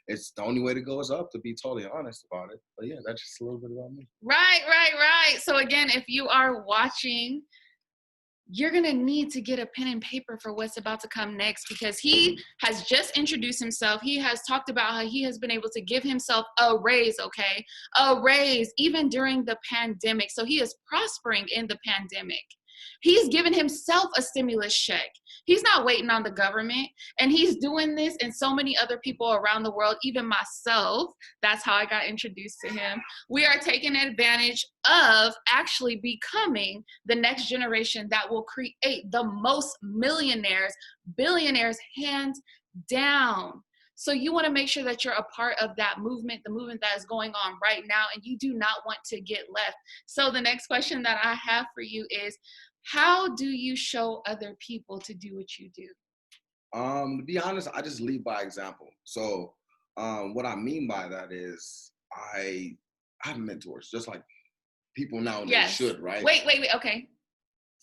it's the only way to go is up, to be totally honest about it. But yeah, that's just a little bit about me. Right. So again, if you are watching, you're going to need to get a pen and paper for what's about to come next, because he has just introduced himself. He has talked about how he has been able to give himself a raise, okay? A raise even during the pandemic. So he is prospering in the pandemic. He's given himself a stimulus check. He's not waiting on the government. And he's doing this, and so many other people around the world, even myself. That's how I got introduced to him. We are taking advantage of actually becoming the next generation that will create the most millionaires, billionaires, hands down. So you want to make sure that you're a part of that movement, the movement that is going on right now, and you do not want to get left. So the next question that I have for you is, how do you show other people to do what you do? To be honest, I just lead by example. So what I mean by that is I have mentors, just like people nowadays should, right? Wait. Okay.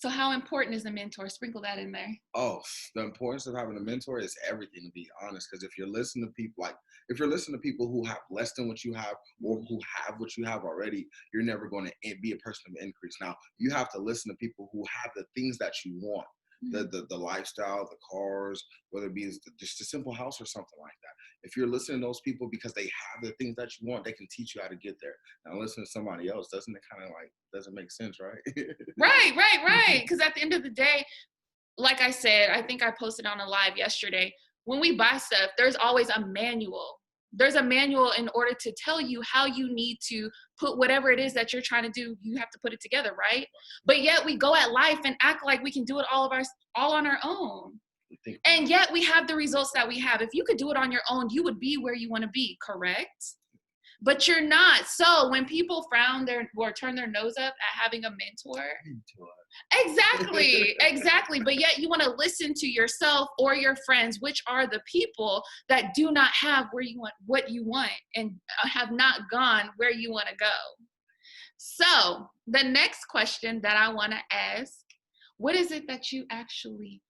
So how important is a mentor? Sprinkle that in there. Oh, the importance of having a mentor is everything, to be honest. Because if you're listening to people, if you're listening to people who have less than what you have, or who have what you have already, you're never going to be a person of increase. Now, you have to listen to people who have the things that you want. The lifestyle, the cars, whether it be just a simple house or something like that. If you're listening to those people because they have the things that you want, they can teach you how to get there. Now, listen to somebody else, doesn't it kind of doesn't make sense, right? Right. Because at the end of the day, like I said, I think I posted on a live yesterday, when we buy stuff, there's always a manual. There's a manual in order to tell you how you need to put whatever it is that you're trying to do. You have to put it together, right? But yet we go at life and act like we can do it all on our own. And yet we have the results that we have. If you could do it on your own, you would be where you want to be, correct? But you're not. So when people or turn their nose up at having a mentor. Exactly. But yet you want to listen to yourself or your friends, which are the people that do not have what you want and have not gone where you want to go. So the next question that I want to ask, what is it that you actually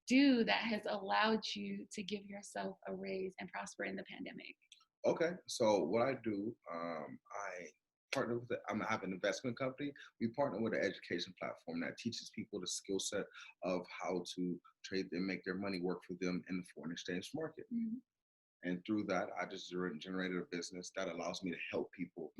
do that has allowed you to give yourself a raise and prosper in the pandemic? Okay, so what I do, I partner with I have an investment company. We partner with an education platform that teaches people the skill set of how to trade and make their money work for them in the foreign exchange market. Mm-hmm. And through that, I just generated a business that allows me to help people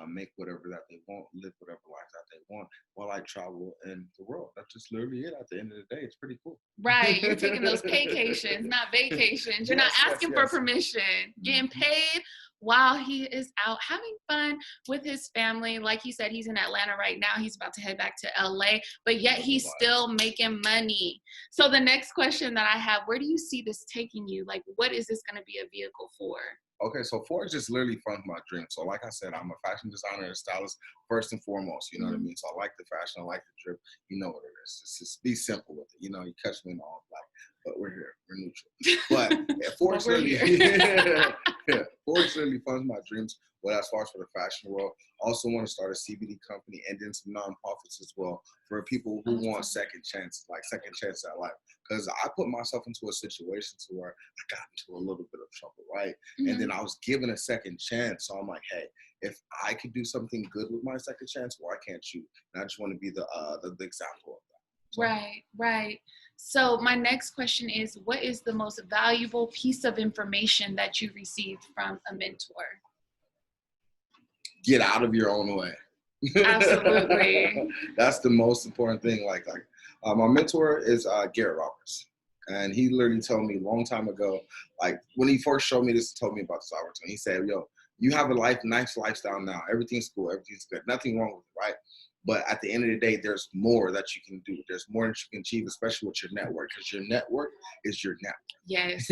make whatever that they want, live whatever life that they want while I travel in the world. That's just literally it. At the end of the day, it's pretty cool. Right. You're taking those paycations, not vacations. You're not asking for permission. Getting paid while he is out having fun with his family. Like he said, he's in Atlanta right now. He's about to head back to LA, but yet he's still making money. So the next question that I have, where do you see this taking you? Like, what is this going to be a vehicle for? Okay, so FOREX just literally funds my dream. So like I said, I'm a fashion designer and stylist first and foremost, you know what I mean? So I like the fashion, I like the drip, you know what it is. Just be simple with it. You know, you catch me in all black, but we're here, we're neutral. But FOREX FOREX literally funds my dreams. But as far as for the fashion world, I also want to start a CBD company and then some nonprofits as well for people who want second chances, like second chance at life. Because I put myself into a situation to where I got into a little bit of trouble, right? And then I was given a second chance. So I'm like, hey, if I could do something good with my second chance, why can't you? And I just want to be the example of that. So. Right. So my next question is, what is the most valuable piece of information that you received from a mentor? Get out of your own way. Absolutely. That's the most important thing. My mentor is Garrett Roberts. And he literally told me a long time ago, like when he first showed me this, told me about this opportunity, he said, yo, you have a nice lifestyle now. Everything's cool. Everything's good. Nothing wrong with it, right? But at the end of the day, there's more that you can do. There's more that you can achieve, especially with your network, because your network is your network. Yes.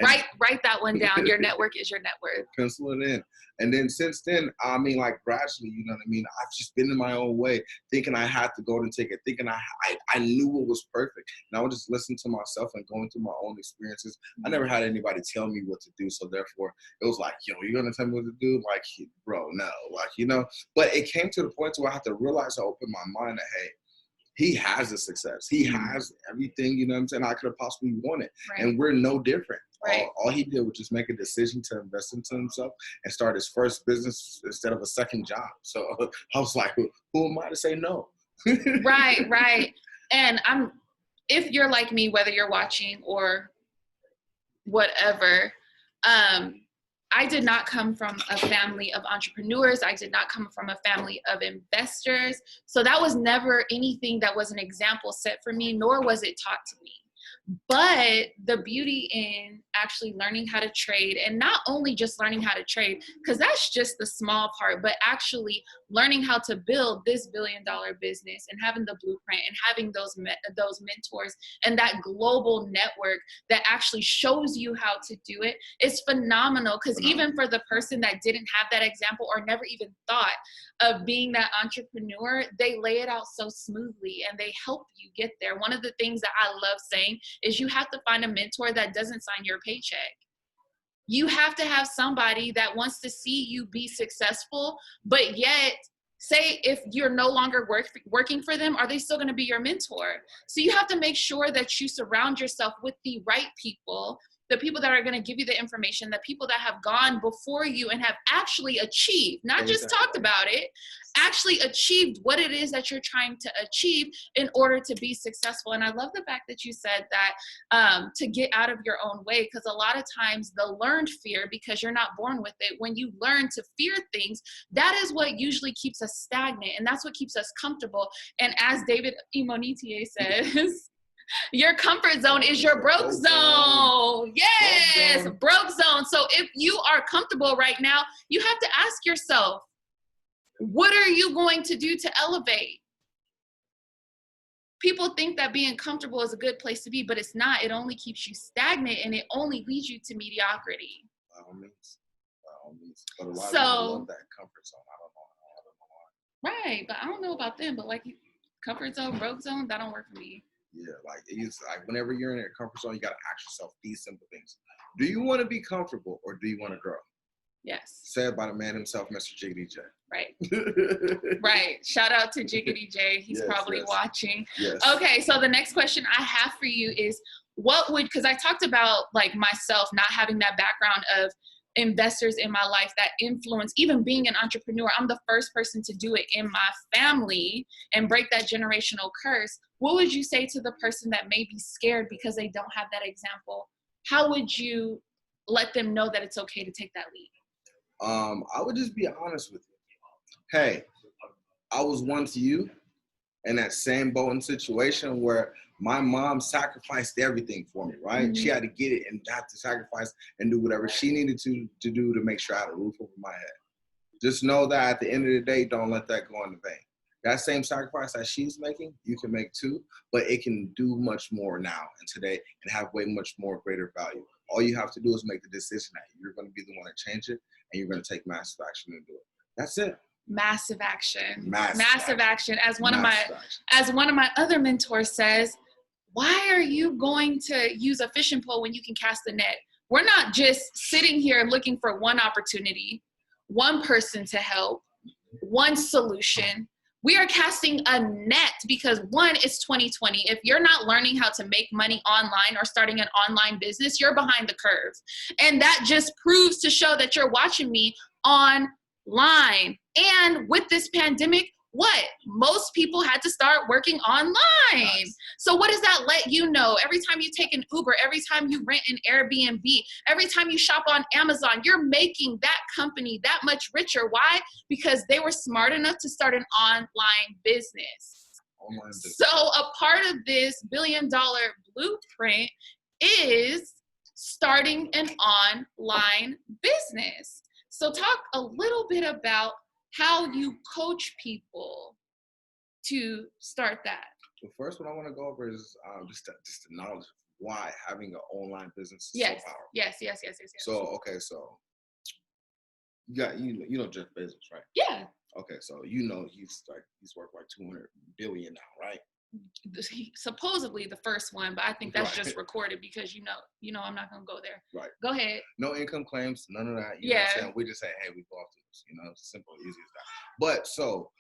Write that one down. Your network is your network. Pencil it in. And then since then, I mean, like gradually, you know what I mean? I've just been in my own way, thinking I had to go and take it, thinking I knew what was perfect. And I would just listen to myself and going through my own experiences. I never had anybody tell me what to do. So therefore, it was like, yo, you're going to tell me what to do? Like, bro, no. Like, you know, but it came to the point where I had to realize, I opened my mind that, hey, he has the success. He has everything, you know what I'm saying, I could have possibly wanted. Right. And we're no different. Right. All he did was just make a decision to invest into himself and start his first business instead of a second job. So I was like, who am I to say no? Right, right. And if you're like me, whether you're watching or whatever, I did not come from a family of entrepreneurs. I did not come from a family of investors. So that was never anything that was an example set for me, nor was it taught to me. But the beauty in actually learning how to trade, and not only just learning how to trade, because that's just the small part, but actually learning how to build this billion-dollar business and having the blueprint and having those mentors and that global network that actually shows you how to do it is phenomenal. Because even for the person that didn't have that example or never even thought of being that entrepreneur, they lay it out so smoothly and they help you get there. One of the things that I love saying is you have to find a mentor that doesn't sign your paycheck. You have to have somebody that wants to see you be successful, but yet say if you're no longer working for them, are they still going to be your mentor? So you have to make sure that you surround yourself with the right people, the people that are going to give you the information, the people that have gone before you and have actually achieved, not just talked about it, actually achieved what it is that you're trying to achieve in order to be successful. And I love the fact that you said that to get out of your own way, because a lot of times the learned fear, because you're not born with it, when you learn to fear things, that is what usually keeps us stagnant, and that's what keeps us comfortable. And as David Imonitie says, your comfort zone is your broke zone. Yes, broke zone. So if you are comfortable right now, you have to ask yourself, what are you going to do to elevate? People think that being comfortable is a good place to be, but it's not. It only keeps you stagnant and it only leads you to mediocrity. By all means. But a lot of people love that comfort zone. I don't know why. Right, but I don't know about them, but like comfort zone, broke zone, that don't work for me. Yeah, like it's like whenever you're in a comfort zone, you gotta ask yourself these simple things: do you want to be comfortable or do you want to grow? Yes. Said by the man himself, Mr. Jiggity J. Right. Right. Shout out to Jiggity J. He's probably watching. Yes. Okay, so the next question I have for you is, because I talked about like myself not having that background of investors in my life that influence, even being an entrepreneur. I'm the first person to do it in my family and break that generational curse. What would you say to the person that may be scared because they don't have that example? How would you let them know that it's okay to take that leap? I would just be honest with you. Hey, I was once you in that same boat and situation where my mom sacrificed everything for me, right? Mm-hmm. She had to get it and had to sacrifice and do whatever she needed to do to make sure I had a roof over my head. Just know that at the end of the day, don't let that go in the vain. That same sacrifice that she's making, you can make too, but it can do much more now and today and have way much more greater value. All you have to do is make the decision that you're going to be the one to change it and you're going to take massive action and do it. That's it. Massive action. Massive action. As one of my other mentors says, why are you going to use a fishing pole when you can cast a net? We're not just sitting here looking for one opportunity, one person to help, one solution. We are casting a net because one, it's 2020. If you're not learning how to make money online or starting an online business, you're behind the curve. And that just proves to show that you're watching me online. And with this pandemic, what? Most people had to start working online. Nice. So what does that let you know? Every time you take an Uber, every time you rent an Airbnb, every time you shop on Amazon, you're making that company that much richer. Why? Because they were smart enough to start an online business. So a part of this $1 billion blueprint is starting an online business. So talk a little bit about how you coach people to start that. The first one I want to go over is just the knowledge of why having an online business is so powerful. Yes. So you know Jeff Bezos, right? Yeah. Okay, so you know he's worth like $200 billion now, right? Supposedly the first one, but I think that's just recorded because you know I'm not gonna go there. Right. Go ahead. No income claims, none of that. You know what I'm saying? We just say, hey, we go off to this. You know, it's simple, easy as that. But so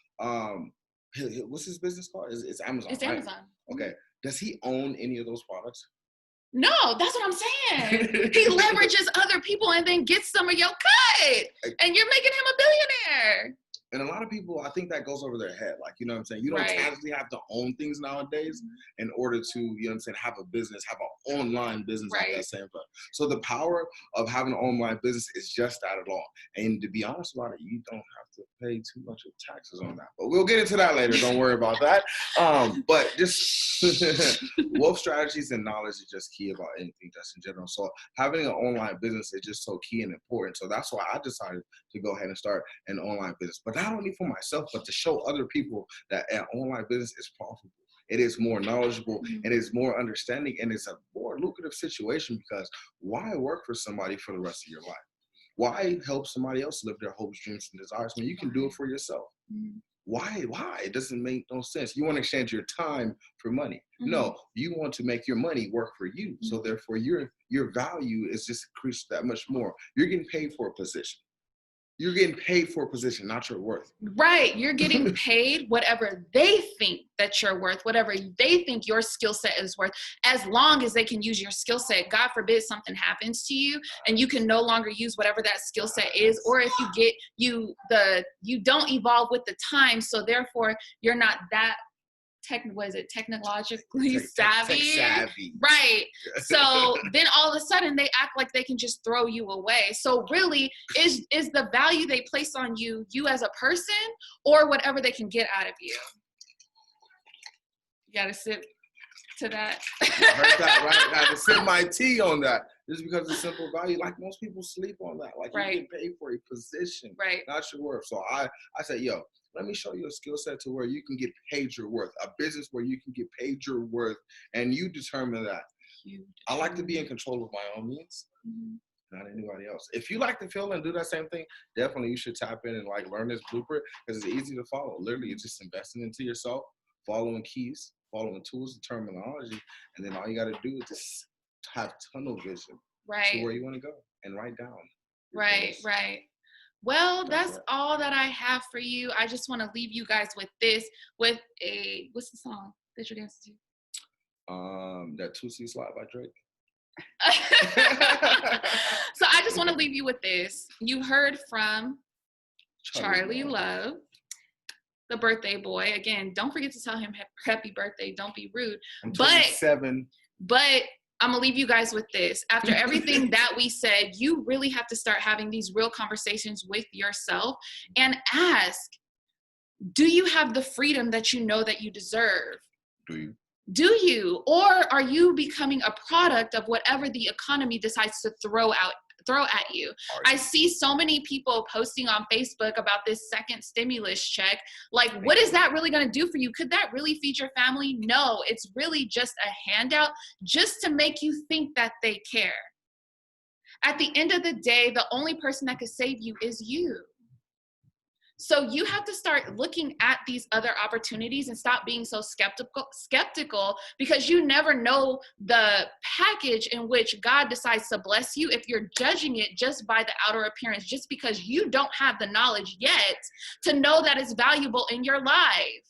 what's his business called? It's Amazon, It's right? Amazon. Okay. Does he own any of those products? No, that's what I'm saying. He leverages other people and then gets some of your cut. And you're making him a billionaire. And a lot of people, I think that goes over their head. Like, you know what I'm saying? You don't Right. actually have to own things nowadays in order to, you know what I'm saying, have a business, have an online business Right. like that same thing. So the power of having an online business is just that at all. And to be honest about it, you don't have to pay too much of taxes on that. But we'll get into that later. Don't worry about that. But just wealth strategies and knowledge is just key about anything just in general. So having an online business is just so key and important. So that's why I decided to go ahead and start an online business. But not only for myself, but to show other people that an online business is profitable. It is more knowledgeable, it is more understanding, and it's a more lucrative situation because why work for somebody for the rest of your life? Why help somebody else live their hopes, dreams, and desires when you can do it for yourself? Why? It doesn't make no sense. You want to exchange your time for money. No, you want to make your money work for you. So therefore, your value is just increased that much more. You're getting paid for a position. You're getting paid for a position, not your worth. Right. You're getting paid whatever they think that you're worth, whatever they think your skill set is worth, as long as they can use your skill set. God forbid something happens to you and you can no longer use whatever that skill set is, or if you don't evolve with the time, so therefore you're not that technologically savvy? Tech savvy. Right. So then all of a sudden they act like they can just throw you away. So really, is the value they place on you as a person, or whatever they can get out of you? You gotta sip to that. I heard that, right? I had to sip my tea on that. Just because it's simple value. Like most people sleep on that. Like you get paid for a position, not your worth. So I said, yo, let me show you a skill set to where you can get paid your worth, a business where you can get paid your worth, and you determine that. I like to be in control of my own means, not anybody else. If you like to feel and do that same thing, definitely you should tap in and like learn this blueprint because it's easy to follow. Literally, it's just investing into yourself, following keys, following tools and terminology, and then all you got to do is just have tunnel vision to where you want to go and write down. Right. Well, that's all that I have for you. I just want to leave you guys with this, what's the song that you're dancing to? That 2C Slide by Drake. So I just want to leave you with this. You heard from Charlie Love, the birthday boy. Again, don't forget to tell him happy birthday. Don't be rude. I'm 27. But I'm going to leave you guys with this. After everything that we said, you really have to start having these real conversations with yourself and ask, do you have the freedom that you know that you deserve? Do you? Or are you becoming a product of whatever the economy decides to throw at you? I see so many people posting on Facebook about this second stimulus check. Like, what is that really going to do for you? Could that really feed your family? No, it's really just a handout just to make you think that they care. At the end of the day, the only person that could save you is you. So you have to start looking at these other opportunities and stop being so skeptical, because you never know the package in which God decides to bless you if you're judging it just by the outer appearance, just because you don't have the knowledge yet to know that it's valuable in your life.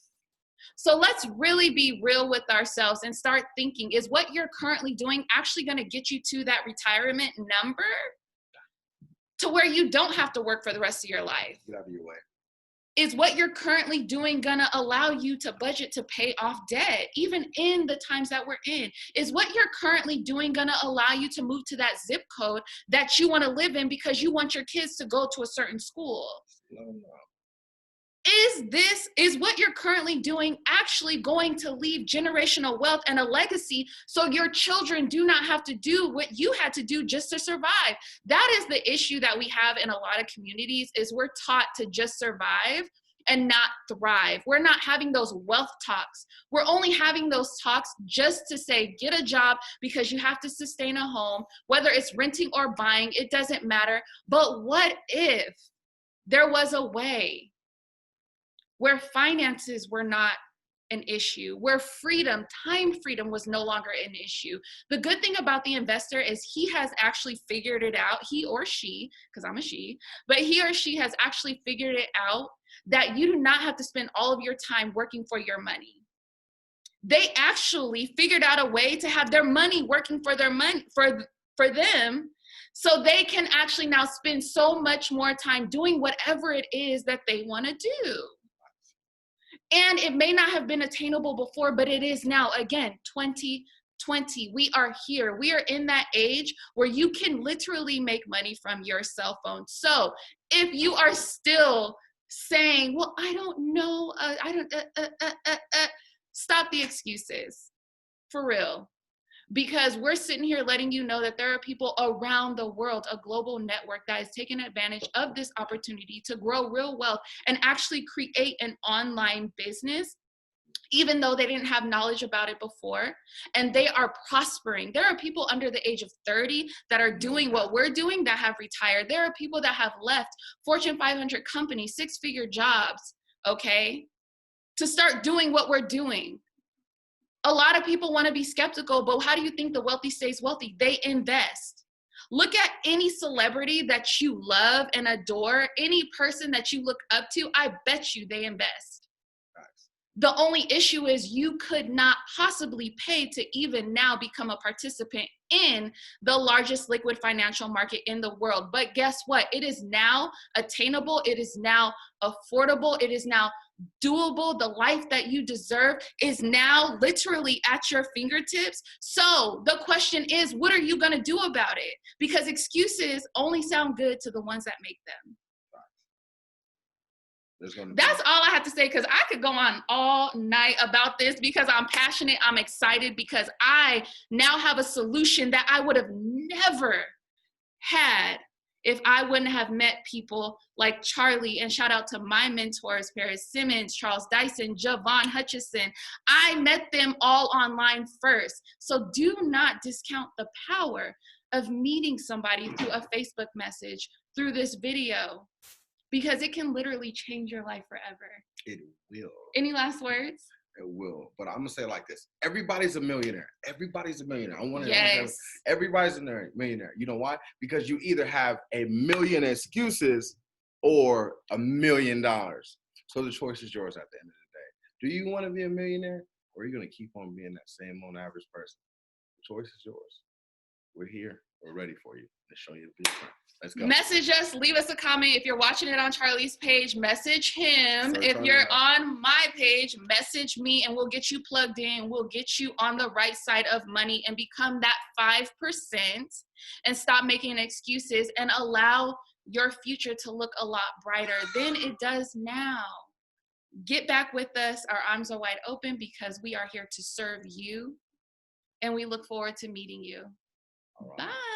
So let's really be real with ourselves and start thinking, is what you're currently doing actually going to get you to that retirement number to where you don't have to work for the rest of your life? Get out of your way. Is what you're currently doing going to allow you to budget to pay off debt, even in the times that we're in? Is what you're currently doing going to allow you to move to that zip code that you want to live in because you want your kids to go to a certain school? No. Is what you're currently doing actually going to leave generational wealth and a legacy so your children do not have to do what you had to do just to survive? That is the issue that we have in a lot of communities, is we're taught to just survive and not thrive. We're not having those wealth talks. We're only having those talks just to say, get a job because you have to sustain a home, whether it's renting or buying, it doesn't matter. But what if there was a way where finances were not an issue, where freedom, time freedom was no longer an issue. The good thing about the investor is he has actually figured it out, he or she, because I'm a she, but he or she has actually figured it out that you do not have to spend all of your time working for your money. They actually figured out a way to have their money working for their money, for them, so they can actually now spend so much more time doing whatever it is that they want to do. And it may not have been attainable before, but it is now. Again, 2020, we are here. We are in that age where you can literally make money from your cell phone. So if you are still saying, well, I don't know, stop the excuses, for real. Because we're sitting here letting you know that there are people around the world, a global network that is taking advantage of this opportunity to grow real wealth and actually create an online business, even though they didn't have knowledge about it before, and they are prospering. There are people under the age of 30 that are doing what we're doing that have retired. There are people that have left Fortune 500 companies, 6-figure jobs, okay, to start doing what we're doing. A lot of people want to be skeptical, but how do you think the wealthy stays wealthy? They invest. Look at any celebrity that you love and adore, any person that you look up to, I bet you they invest. Nice. The only issue is you could not possibly pay to even now become a participant in the largest liquid financial market in the world. But guess what? It is now attainable. It is now affordable. It is now doable. The life that you deserve is now literally at your fingertips. So the question is, what are you going to do about it? Because excuses only sound good to the ones that make them. That's all I have to say, because I could go on all night about this because I'm passionate, I'm excited, because I now have a solution that I would have never had if I wouldn't have met people like Charlie, and shout out to my mentors, Paris Simmons, Charles Dyson, Javon Hutchison. I met them all online first. So do not discount the power of meeting somebody through a Facebook message, through this video, because it can literally change your life forever. It will. Any last words? It will. But I'm going to say it like this. Everybody's a millionaire. Everybody's a millionaire. Yes. Everybody's a millionaire. You know why? Because you either have a million excuses or $1 million. So the choice is yours at the end of the day. Do you want to be a millionaire, or are you going to keep on being that same old average person? The choice is yours. We're here. We're ready for you. Let's show you the blueprint. Let's go. Message us, leave us a comment. If you're watching it on Charlie's page, message him. If you're on my page, message me, and we'll get you plugged in. We'll get you on the right side of money and become that 5% and stop making excuses and allow your future to look a lot brighter than it does now. Get back with us. Our arms are wide open because we are here to serve you, and we look forward to meeting you. All right. Bye.